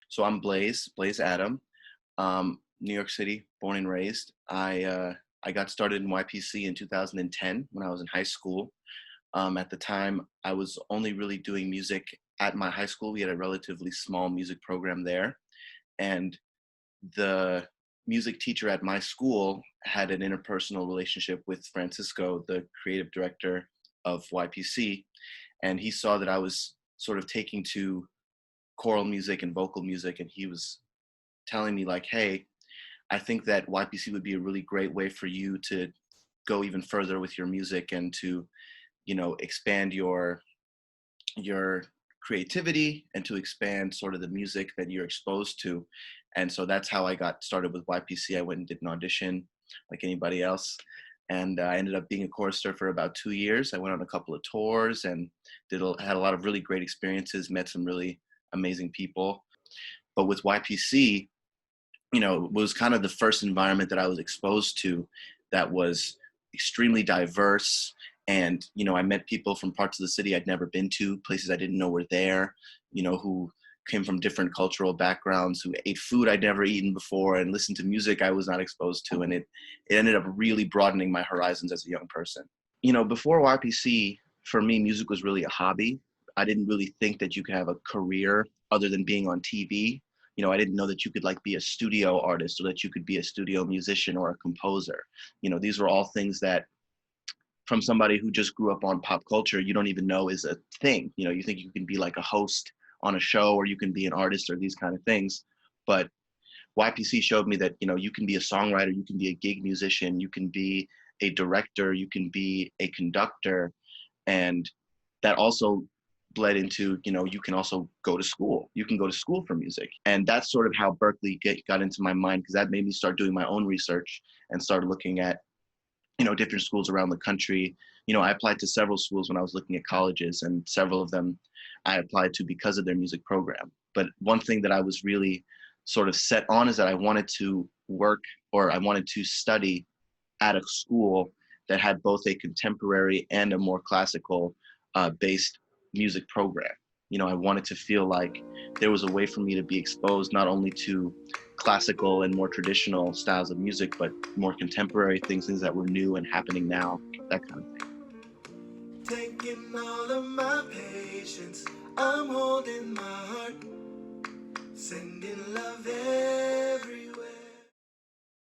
So I'm Blaize Adam, New York City, born and raised. I got started in YPC in 2010 when I was in high school. At the time, I was only really doing music at my high school. We had a relatively small music program there, and the music teacher at my school had an interpersonal relationship with Francisco, the creative director of YPC, and he saw that I was sort of taking to choral music and vocal music, and he was telling me like, hey, I think that YPC would be a really great way for you to go even further with your music and to, expand your creativity and to expand sort of the music that you're exposed to. And so that's how I got started with YPC. I went and did an audition like anybody else. And I ended up being a chorister for about 2 years. I went on a couple of tours and had a lot of really great experiences, met some really amazing people. But with YPC, it was kind of the first environment that I was exposed to that was extremely diverse. And, I met people from parts of the city I'd never been to, places I didn't know were there, who came from different cultural backgrounds, who ate food I'd never eaten before and listened to music I was not exposed to. And it ended up really broadening my horizons as a young person. Before YPC, for me, music was really a hobby. I didn't really think that you could have a career other than being on TV. I didn't know that you could be a studio artist or that you could be a studio musician or a composer. These were all things that from somebody who just grew up on pop culture, you don't even know is a thing. You think you can be like a host on a show or you can be an artist or these kind of things. But YPC showed me that, you can be a songwriter, you can be a gig musician, you can be a director, you can be a conductor. And that also bled into, you can also go to school. You can go to school for music. And that's sort of how Berkeley got into my mind, because that made me start doing my own research and start looking at, different schools around the country. I applied to several schools when I was looking at colleges, and several of them I applied to because of their music program. But one thing that I was really sort of set on is that I wanted to work, or I wanted to study at a school that had both a contemporary and a more classical based music program. I wanted to feel like there was a way for me to be exposed not only to classical and more traditional styles of music, but more contemporary things that were new and happening now, that kind of thing. Taking all of my patience, I'm holding my heart, sending love everywhere.